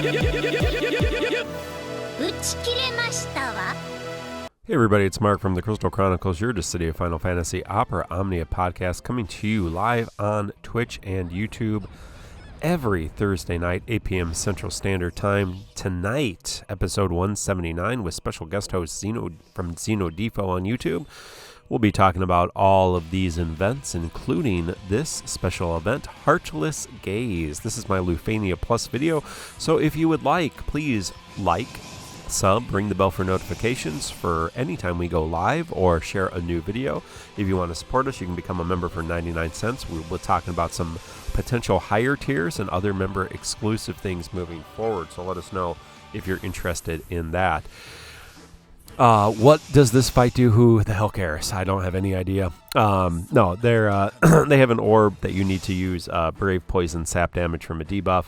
Hey everybody, it's Mark from the Crystal Chronicles, your Dissidia Final Fantasy Opera Omnia podcast, coming to you live on Twitch and YouTube every Thursday night, 8 p.m. Central Standard Time. Tonight, episode 179 with special guest host Zeno from DFFOO on YouTube. We'll be talking about all of these events, including this special event, Heartless Gaze. This is my Lufenia Plus video, so if you would like, please like, sub, ring the bell for notifications for any time we go live or share a new video. If you want to support us, you can become a member for 99 cents. We're talking about some potential higher tiers and other member exclusive things moving forward, so let us know if you're interested in that. What does this fight do? Who the hell cares? I don't have any idea. No, they're they have an orb that you need to use Brave Poison Sap damage from a debuff,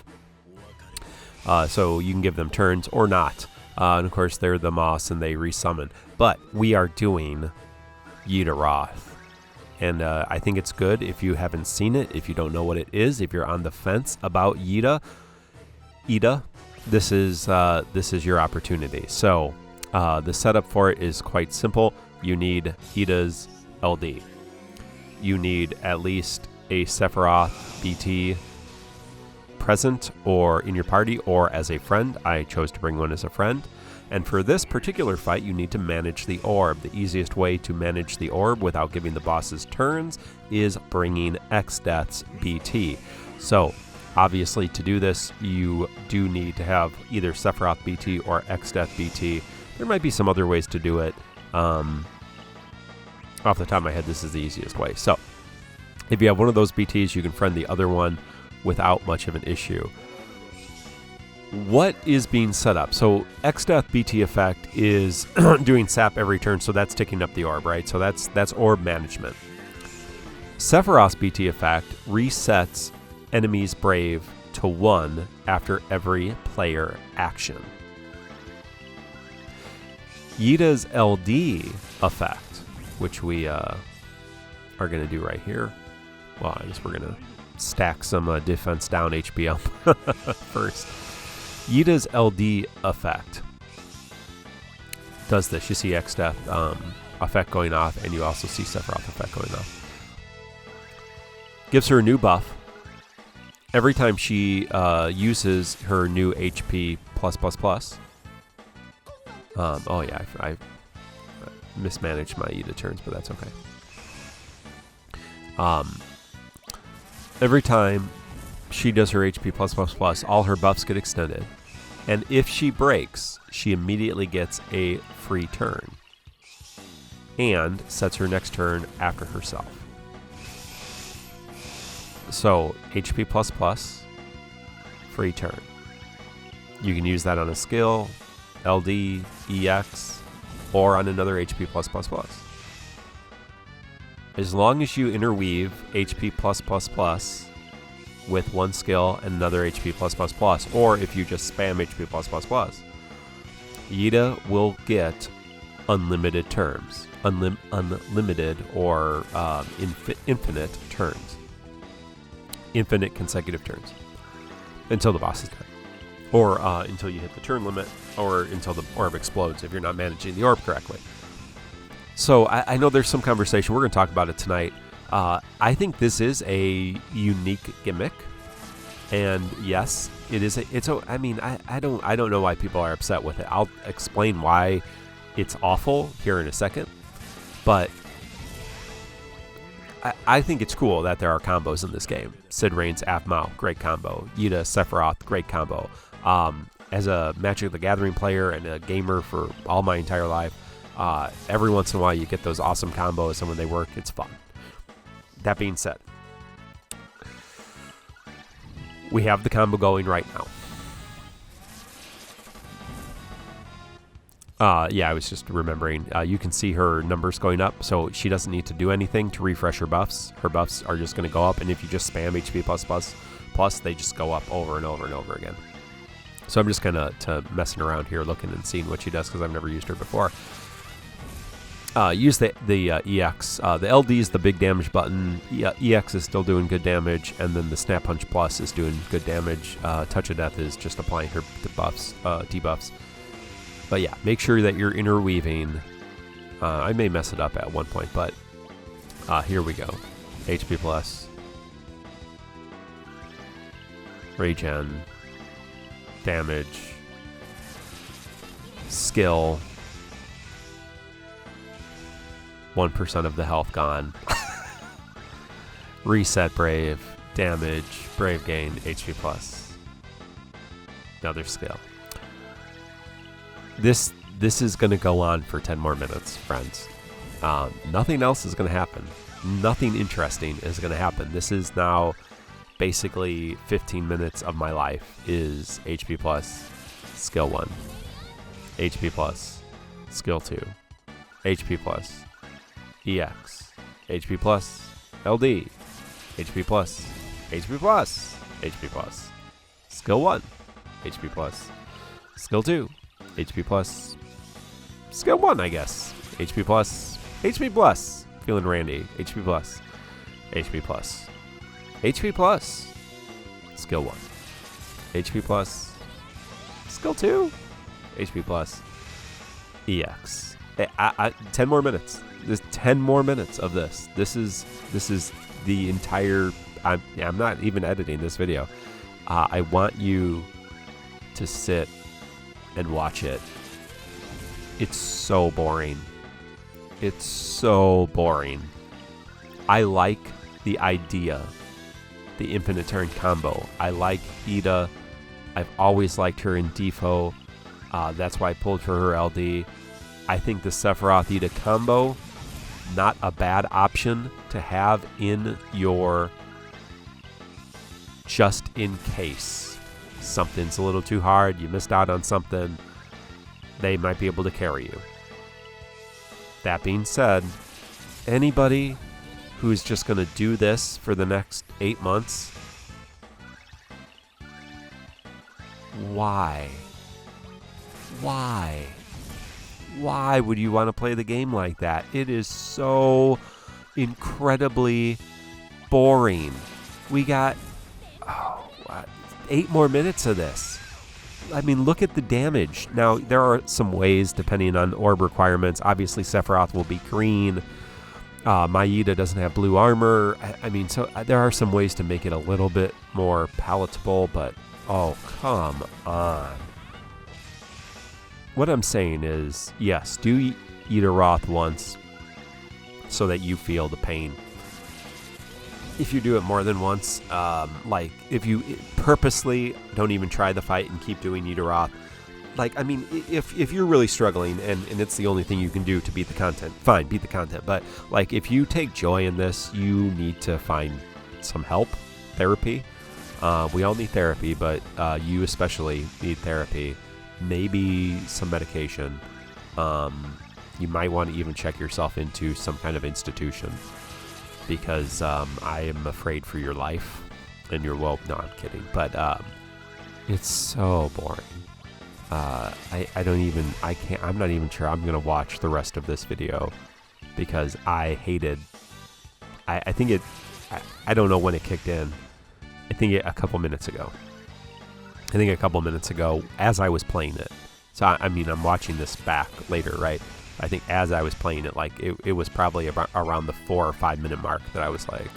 so you can give them turns or not. And of course, they're the Moss and they resummon. But we are doing Y-DA-ROTH. And I think it's good if you haven't seen it, if you don't know what it is, if you're on the fence about Y-DA, this is your opportunity. So the setup for it is quite simple. You need Y-DA's LD. You need at least a Sephiroth BT present or in your party or as a friend. I chose to bring one as a friend. And for this particular fight, you need to manage the orb. The easiest way to manage the orb without giving the bosses turns is bringing X-Death's BT. So obviously to do this, you do need to have either Sephiroth BT or X-Death BT. There might be some other ways to do it. Off the top of my head, this is the easiest way. So if you have one of those BTs, you can friend the other one without much of an issue. What is being set up? So X-Death BT effect is doing sap every turn, so that's ticking up the orb, right? So that's orb management. Sephiroth's BT effect resets enemies brave to 1 after every player action. Y-DA's LD effect, which we are going to do right here. Well, I guess we're going to stack some defense down HP up first. Y-DA's LD effect does this. You see X-Death effect going off, and you also see Sephiroth effect going off. Gives her a new buff. Every time she uses her new HP plus. Oh yeah, I mismanaged my Y-DA turns, but that's okay. Every time she does her HP plus, all her buffs get extended. And if she breaks, she immediately gets a free turn. And sets her next turn after herself. So, HP plus, free turn. You can use that on a skill, LD, EX, or on another HP plus. As long as you interweave HP plus with one skill and another HP plus, or if you just spam HP plus, Y-DA will get unlimited terms, unlimited or infinite turns, infinite consecutive turns until the boss is dead, or until you hit the turn limit, or until the orb explodes if you're not managing the orb correctly. So I know there's some conversation. We're going to talk about it tonight. I think this is a unique gimmick, and yes, it is. I don't know why people are upset with it. I'll explain why it's awful here in a second, but I think it's cool that there are combos in this game. Sid Rain's Aphmau, great combo. Y-DA Sephiroth, great combo. As a Magic the Gathering player and a gamer for all my entire life, every once in a while you get those awesome combos, and when they work, it's fun. That being said, we have the combo going right now. Yeah, I was just remembering. You can see her numbers going up, so she doesn't need to do anything to refresh her buffs. Her buffs are just going to go up, and if you just spam HP plus, they just go up over and over and over again. So I'm just kind of messing around here, looking and seeing what she does, because I've never used her before. use the EX. The LD is the big damage button. EX is still doing good damage, and then the Snap Punch Plus is doing good damage. Touch of Death is just applying her debuffs. But yeah, make sure that you're interweaving. I may mess it up at one point, but here we go. HP Plus. Regen. Damage. Skill. 1% of the health gone. Reset Brave. Damage. Brave gain. HP Plus. Another skill. This is going to go on for 10 more minutes, friends. Nothing else is going to happen. Nothing interesting is going to happen. This is now basically 15 minutes of my life is HP Plus, Skill 1. HP Plus, Skill 2. HP Plus, EX. HP Plus, LD. HP Plus, HP Plus, HP Plus. Skill 1, HP Plus. Skill 2, HP Plus. Skill 1, I guess. HP Plus, HP Plus. Feeling Randy. HP Plus, HP Plus. HP Plus. Skill 1. HP Plus. Skill 2. HP Plus. EX. 10 more minutes. There's 10 more minutes of this. This is the entire... I'm not even editing this video. I want you to sit and watch it. It's so boring. It's so boring. I like the idea. The infinite turn combo. I like Ida. I've always liked her in DFFOO. That's why I pulled for her LD. I think the Sephiroth Ida combo, not a bad option to have in your just in case something's a little too hard, you missed out on something, they might be able to carry you. That being said, anybody who's just going to do this for the next 8 months, why? Why would you want to play the game like that? It is so incredibly boring. We got 8 more minutes of this. I mean, look at the damage. Now, there are some ways, depending on orb requirements. Obviously, Sephiroth will be green. Maeda doesn't have blue armor. I mean, so there are some ways to make it a little bit more palatable, but oh, come on. What I'm saying is, yes, do Y-DA-ROTH once so that you feel the pain. If you do it more than once, like if you purposely don't even try the fight and keep doing Y-DA-ROTH, like, I mean, if you're really struggling and it's the only thing you can do to beat the content, fine, beat the content. But like, if you take joy in this, you need to find some help, therapy. We all need therapy, but you especially need therapy. Maybe some medication. You might want to even check yourself into some kind of institution, because I am afraid for your life and your, well, no, I'm kidding, but it's so boring. I'm not even sure I'm going to watch the rest of this video, because I hated, I think I don't know when it kicked in. I think a couple minutes ago. As I was playing it. So, I mean, I'm watching this back later, right? I think as I was playing it, like, it was probably around the 4 or 5 minute mark that I was like,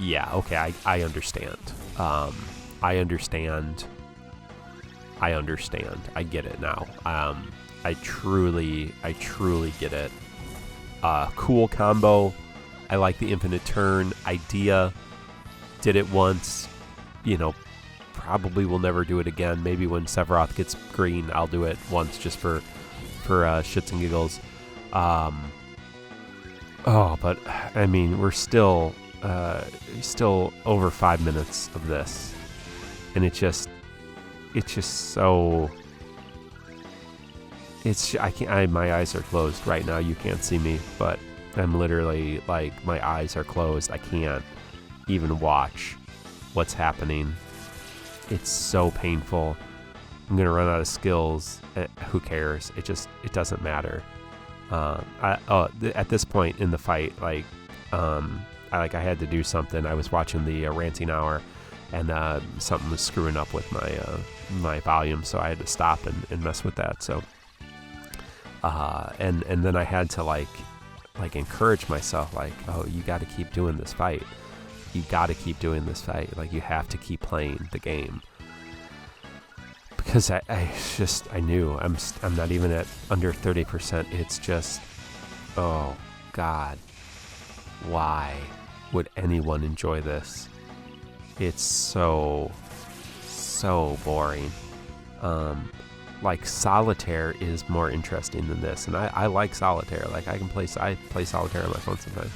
yeah, okay, I understand. I understand. I get it now. I truly get it. Cool combo. I like the infinite turn idea. Did it once. You know, probably will never do it again. Maybe when Sephiroth gets green, I'll do it once just for shits and giggles. But I mean, we're still over 5 minutes of this, and it's just so. My eyes are closed right now. You can't see me, but I'm literally, like, my eyes are closed. I can't even watch what's happening. It's so painful. I'm gonna run out of skills. Who cares? It doesn't matter. At this point in the fight, like, I had to do something. I was watching the Ranting Hour, and something was screwing up with my volume, so I had to stop and mess with that. So, and then I had to like encourage myself, like, oh, you got to keep doing this fight. You got to keep doing this fight. Like, you have to keep playing the game. Because I knew I'm not even at under 30%. It's just, oh God, why would anyone enjoy this? It's so boring. Like, solitaire is more interesting than this, and I like solitaire. Like, I play solitaire on my phone sometimes.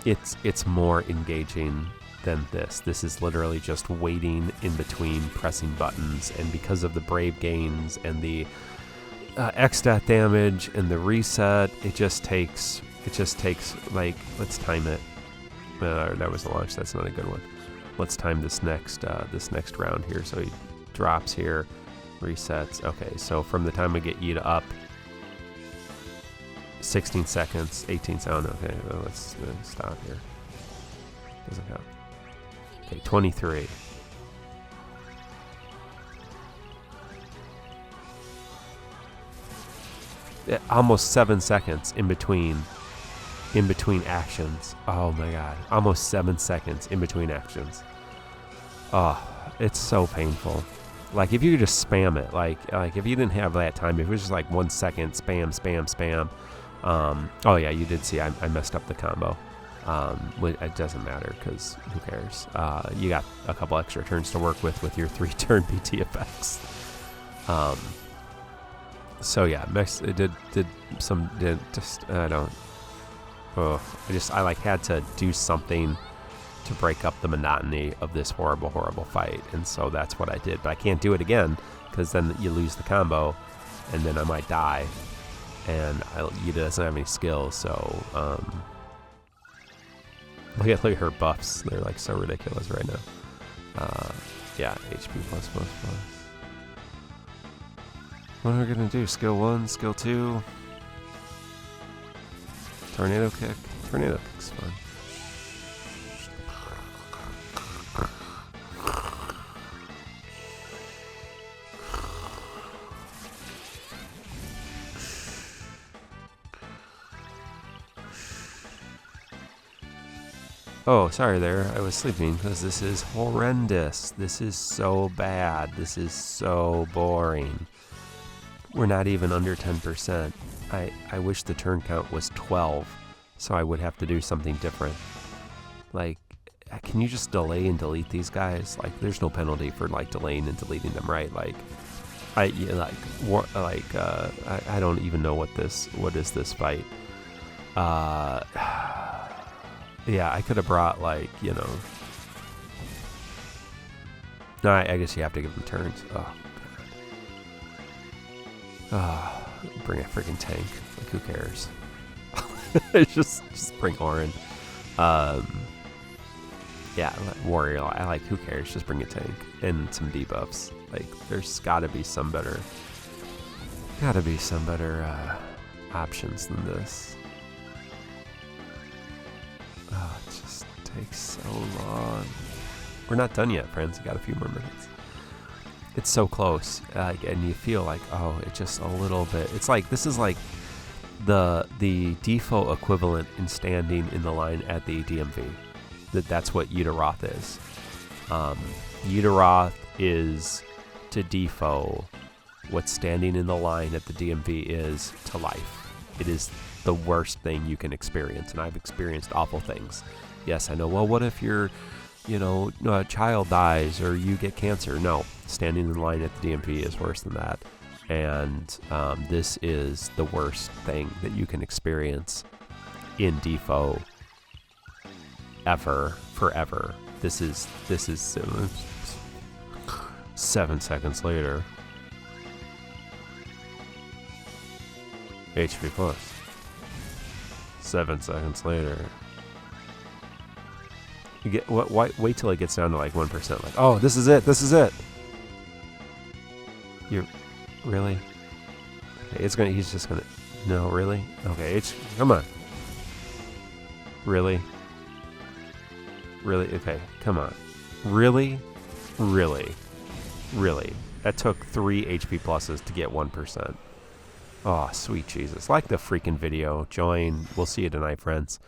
It's more engaging than this. This is literally just waiting in between pressing buttons, and because of the brave gains and the X-stat damage and the reset, it just takes like, let's time it. That was the launch. That's not a good one. Let's time this next round here. So he drops here, resets. Okay, so from the time I get Y-DA up, 16 seconds, 18 sound. Okay, well, let's stop here. Doesn't count. Okay, 23. Almost 7 seconds in between actions. Oh my God, almost 7 seconds in between actions. Oh, it's so painful. Like, if you could just spam it, like if you didn't have that time, if it was just like 1 second, spam. Oh yeah, you did see I messed up the combo. It doesn't matter, because who cares? You got a couple extra turns to work with your 3-turn BT effects. So yeah, I like had to do something to break up the monotony of this horrible fight, and so that's what I did. But I can't do it again, because then you lose the combo, and then I might die, and Y-DA doesn't have any skills. So look at her buffs; they're like so ridiculous right now. Yeah, HP plus. What are we gonna do? Skill 1, skill 2. Tornado kick. Tornado kick's fun. Oh, sorry there. I was sleeping, because this is horrendous. This is so bad. This is so boring. We're not even under 10%. I wish the turn count was 12, so I would have to do something different. Like, can you just delay and delete these guys? Like, there's no penalty for like delaying and deleting them, right? Like, I don't even know what is this fight. Yeah, I could have brought, like, you know. No, I guess you have to give them turns. Oh, God. Bring a freaking tank. Like, who cares? just bring Orin. Yeah, warrior. I like, who cares? Just bring a tank and some debuffs. Like, there's gotta be some better options than this. Oh, it just takes so long. We're not done yet, friends. We got a few more minutes. It's so close, and you feel like, oh, it's just a little bit. It's like, this is like the DFFOO equivalent in standing in the line at the DMV. That's what Y-DA-ROTH is. Y-DA-ROTH is to DFFOO what standing in the line at the DMV is to life. It is the worst thing you can experience, and I've experienced awful things. Yes, I know. Well, what if a child dies or you get cancer? No, standing in line at the DMV is worse than that. And this is the worst thing that you can experience in DFFOO forever. This is 7 seconds later. HP plus. 7 seconds later. You get wait till it gets down to like 1%. Like, oh, this is it. Really? Okay, he's just gonna, no, really? Okay, come on. Really? Really? Okay, come on. Really? Really? Really? That took 3 HP pluses to get 1%. Oh, sweet Jesus. Like the freaking video. Join. We'll see you tonight, friends.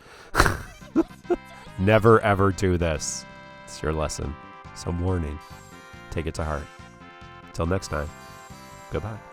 Never, ever do this. It's your lesson. Some warning. Take it to heart. Till next time. Goodbye.